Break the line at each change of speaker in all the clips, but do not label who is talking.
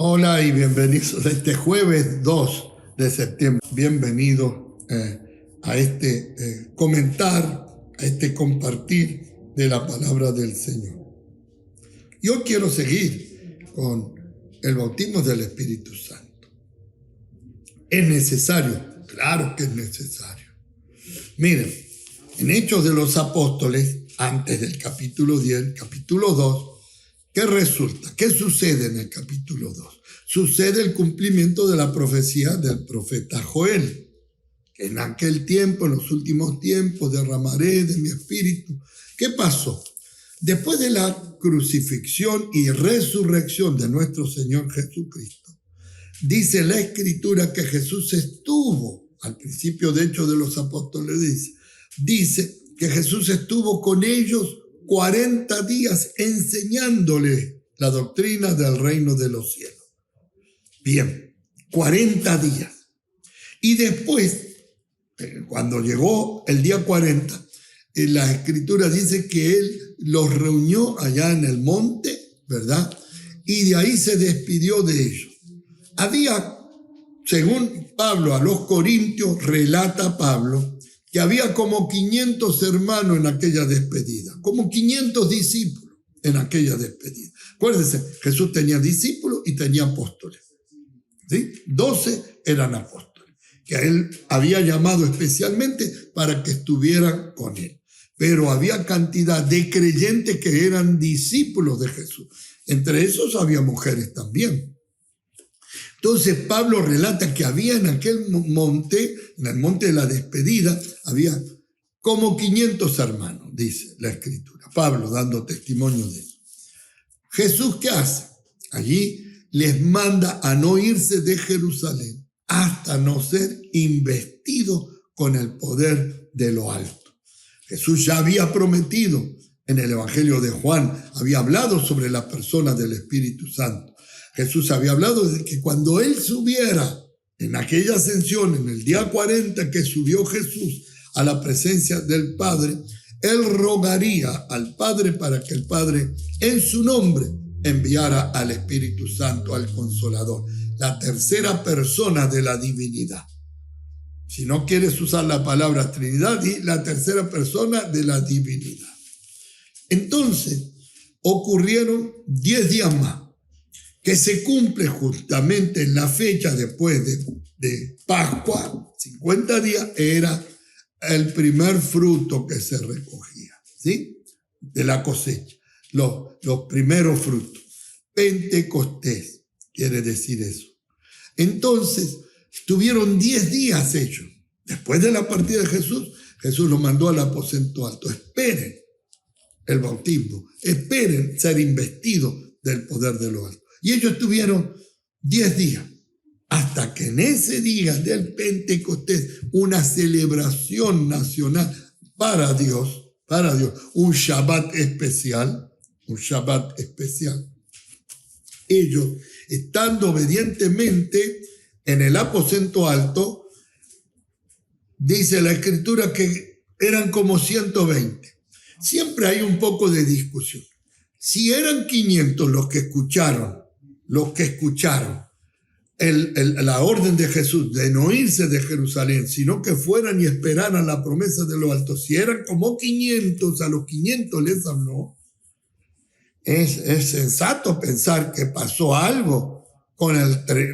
Hola y bienvenidos a este jueves 2 de septiembre. Bienvenido a este comentar, a este compartir de la palabra del Señor. Yo quiero seguir con el bautismo del Espíritu Santo. ¿Es necesario? Claro que es necesario. Miren, en Hechos de los Apóstoles, antes del capítulo 10, capítulo 2, ¿qué resulta? ¿Qué sucede en el capítulo 2? Sucede el cumplimiento de la profecía del profeta Joel, que en aquel tiempo, en los últimos tiempos, derramaré de mi espíritu. ¿Qué pasó? Después de la crucifixión y resurrección de nuestro Señor Jesucristo, dice la Escritura que Jesús estuvo, al principio de Hechos de los Apóstoles dice que Jesús estuvo con ellos 40 días enseñándole la doctrina del reino de los cielos. Bien, 40 días. Y después, cuando llegó el día 40, la Escritura dice que Él los reunió allá en el monte, ¿verdad? Y de ahí se despidió de ellos. Había, según Pablo a los Corintios, relata Pablo, que había como 500 hermanos en aquella despedida, como 500 discípulos en aquella despedida. Acuérdense, Jesús tenía discípulos y tenía apóstoles. ¿Sí? 12 eran apóstoles, que a él había llamado especialmente para que estuvieran con él. Pero había cantidad de creyentes que eran discípulos de Jesús. Entre esos había mujeres también. Entonces Pablo relata que había en aquel monte, en el monte de la despedida, había como 500 hermanos, dice la Escritura. Pablo dando testimonio de eso. Jesús, ¿qué hace? Allí les manda a no irse de Jerusalén hasta no ser investido con el poder de lo alto. Jesús ya había prometido en el Evangelio de Juan, había hablado sobre la persona del Espíritu Santo. Jesús había hablado de que cuando Él subiera en aquella ascensión, en el día 40 que subió Jesús a la presencia del Padre, Él rogaría al Padre para que el Padre en su nombre enviara al Espíritu Santo, al Consolador, la tercera persona de la divinidad. Si no quieres usar la palabra Trinidad, di la tercera persona de la divinidad. Entonces, ocurrieron 10 días más, que se cumple justamente en la fecha después de Pascua, 50 días, era el primer fruto que se recogía, ¿sí? De la cosecha, los primeros frutos. Pentecostés quiere decir eso. Entonces, estuvieron 10 días hechos. Después de la partida de Jesús, Jesús los mandó al aposento alto. Esperen el bautismo, esperen ser investidos del poder de lo alto. Y ellos tuvieron 10 días, hasta que en ese día del Pentecostés, una celebración nacional para Dios, un Shabbat especial, ellos, estando obedientemente en el aposento alto, dice la Escritura que eran como 120. Siempre hay un poco de discusión. Si eran 500 los que escucharon la orden de Jesús de no irse de Jerusalén, sino que fueran y esperaran la promesa de lo alto, si eran como 500, a los 500 les habló, es sensato pensar que pasó algo con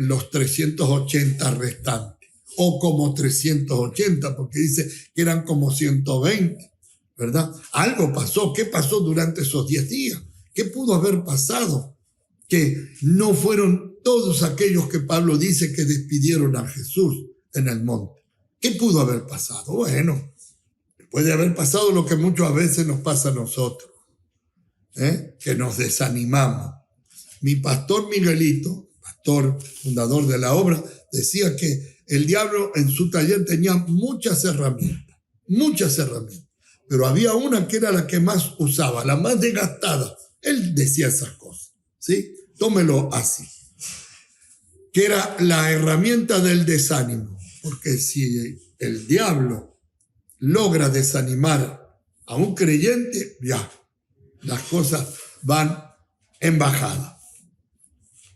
los 380 restantes, o como 380, porque dice que eran como 120, ¿verdad? Algo pasó. ¿Qué pasó durante esos 10 días? ¿Qué pudo haber pasado? Que no fueron todos aquellos que Pablo dice que despidieron a Jesús en el monte. ¿Qué pudo haber pasado? Bueno, puede haber pasado lo que muchas veces nos pasa a nosotros, que nos desanimamos. Mi pastor Miguelito, pastor fundador de la obra, decía que el diablo en su taller tenía muchas herramientas, pero había una que era la que más usaba, la más desgastada. Él decía esas cosas, ¿sí? Tómelo así, que era la herramienta del desánimo, porque si el diablo logra desanimar a un creyente, ya, las cosas van en bajada.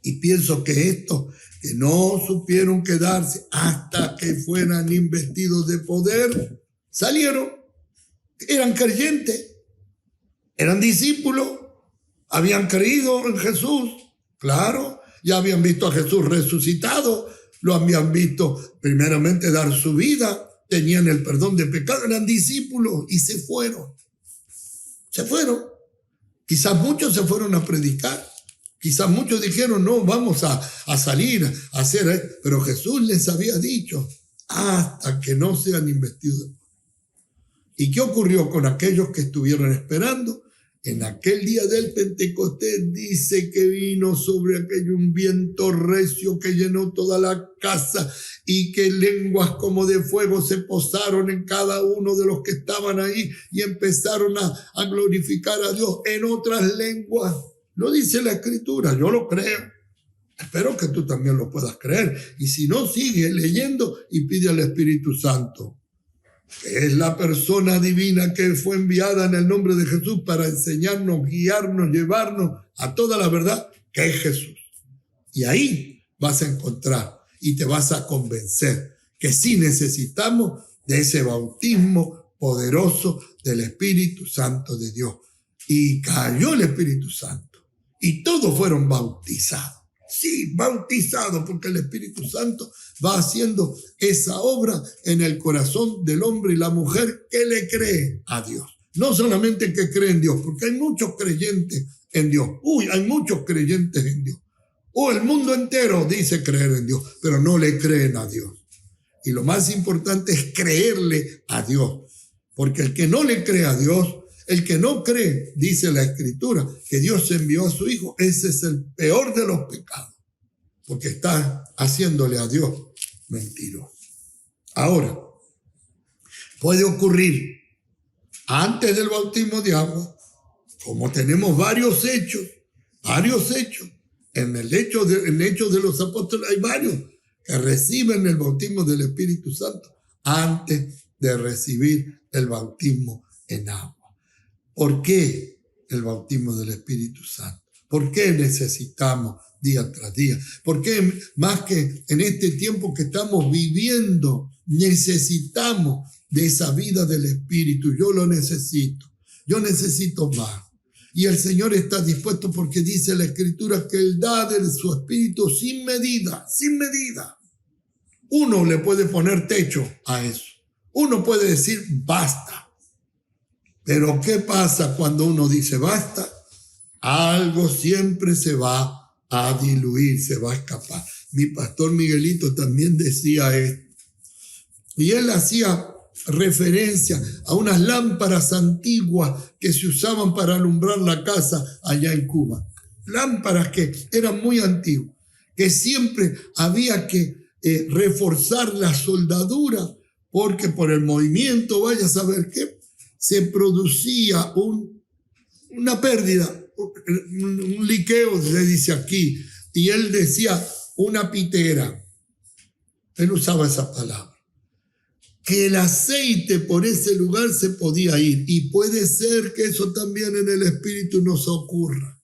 Y pienso que estos que no supieron quedarse hasta que fueran investidos de poder, salieron, eran creyentes, eran discípulos, habían creído en Jesús, claro, ya habían visto a Jesús resucitado, lo habían visto primeramente dar su vida, tenían el perdón de pecado, eran discípulos y se fueron. Se fueron. Quizás muchos se fueron a predicar. Quizás muchos dijeron, no, vamos a salir a hacer. Pero Jesús les había dicho, hasta que no sean investidos. ¿Y qué ocurrió con aquellos que estuvieron esperando? En aquel día del Pentecostés dice que vino sobre aquello un viento recio que llenó toda la casa y que lenguas como de fuego se posaron en cada uno de los que estaban ahí y empezaron a glorificar a Dios en otras lenguas. Lo dice la Escritura, yo lo creo. Espero que tú también lo puedas creer. Y si no, sigue leyendo y pide al Espíritu Santo, que es la persona divina que fue enviada en el nombre de Jesús para enseñarnos, guiarnos, llevarnos a toda la verdad, que es Jesús. Y ahí vas a encontrar y te vas a convencer que sí necesitamos de ese bautismo poderoso del Espíritu Santo de Dios. Y cayó el Espíritu Santo y todos fueron bautizados. Sí, bautizado, porque el Espíritu Santo va haciendo esa obra en el corazón del hombre y la mujer que le cree a Dios. No solamente que cree en Dios, porque hay muchos creyentes en Dios. Hay muchos creyentes en Dios. El mundo entero dice creer en Dios, pero no le creen a Dios. Y lo más importante es creerle a Dios, porque el que no le cree a Dios, el que no cree, dice la Escritura, que Dios envió a su Hijo, ese es el peor de los pecados, porque está haciéndole a Dios mentiroso. Ahora, puede ocurrir antes del bautismo de agua, como tenemos varios hechos, en el hecho de los apóstoles hay varios que reciben el bautismo del Espíritu Santo antes de recibir el bautismo en agua. ¿Por qué el bautismo del Espíritu Santo? ¿Por qué necesitamos día tras día? ¿Por qué más que en este tiempo que estamos viviendo necesitamos de esa vida del Espíritu? Yo lo necesito. Yo necesito más. Y el Señor está dispuesto porque dice la Escritura que Él da de su Espíritu sin medida, sin medida. Uno le puede poner techo a eso. Uno puede decir basta. Pero ¿qué pasa cuando uno dice basta? Algo siempre se va a diluir, se va a escapar. Mi pastor Miguelito también decía esto. Y él hacía referencia a unas lámparas antiguas que se usaban para alumbrar la casa allá en Cuba. Lámparas que eran muy antiguas, que siempre había que reforzar la soldadura, porque por el movimiento, vaya a saber qué, se producía una pérdida, un liqueo, se dice aquí, y él decía una pitera, él usaba esa palabra, que el aceite por ese lugar se podía ir, y puede ser que eso también en el Espíritu nos ocurra.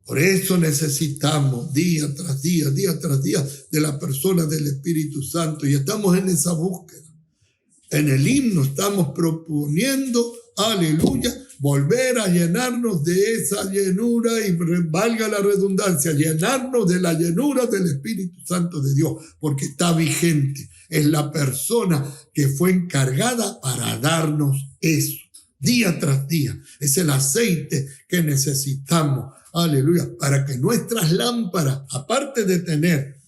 Por eso necesitamos día tras día de la persona del Espíritu Santo, y estamos en esa búsqueda. En el himno estamos proponiendo, aleluya, volver a llenarnos de esa llenura y valga la redundancia, llenarnos de la llenura del Espíritu Santo de Dios, porque está vigente. Es la persona que fue encargada para darnos eso, día tras día. Es el aceite que necesitamos, aleluya, para que nuestras lámparas, aparte de tener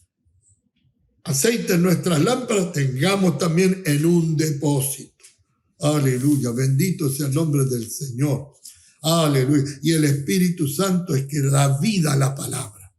aceite en nuestras lámparas, tengamos también en un depósito. Aleluya, bendito sea el nombre del Señor. Aleluya. Y el Espíritu Santo es que da vida a la palabra.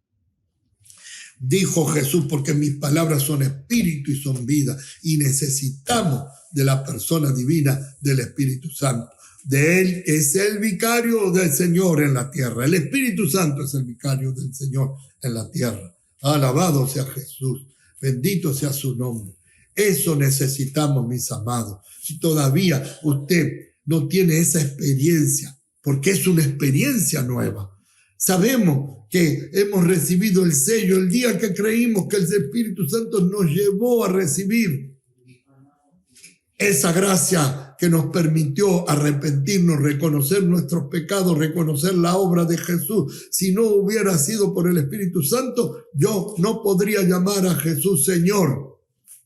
Dijo Jesús, porque mis palabras son espíritu y son vida. Y necesitamos de la persona divina del Espíritu Santo. De Él es el vicario del Señor en la tierra. El Espíritu Santo es el vicario del Señor en la tierra. Alabado sea Jesús. Bendito sea su nombre. Eso necesitamos, mis amados. Si todavía usted no tiene esa experiencia, porque es una experiencia nueva. Sabemos que hemos recibido el sello, el día que creímos que el Espíritu Santo nos llevó a recibir esa gracia que nos permitió arrepentirnos, reconocer nuestros pecados, reconocer la obra de Jesús. Si no hubiera sido por el Espíritu Santo, yo no podría llamar a Jesús Señor,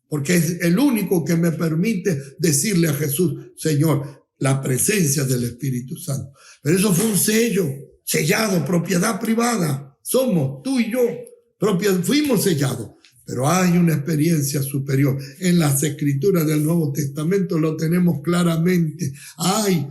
porque es el único que me permite decirle a Jesús Señor, la presencia del Espíritu Santo. Pero eso fue un sello, sellado, propiedad privada. Somos, tú y yo, fuimos sellados. Pero hay una experiencia superior. En las Escrituras del Nuevo Testamento lo tenemos claramente. Hay,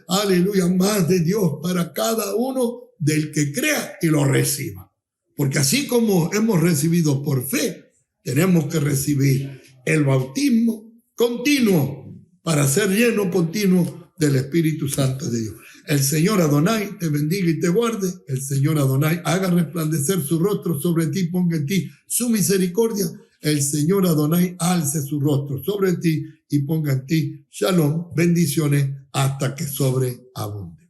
aleluya, más de Dios para cada uno del que crea y lo reciba. Porque así como hemos recibido por fe, tenemos que recibir el bautismo continuo para ser lleno continuo del Espíritu Santo de Dios. El Señor Adonai te bendiga y te guarde. El Señor Adonai haga resplandecer su rostro sobre ti, ponga en ti su misericordia. El Señor Adonai alce su rostro sobre ti y ponga en ti shalom, bendiciones hasta que sobreabunde.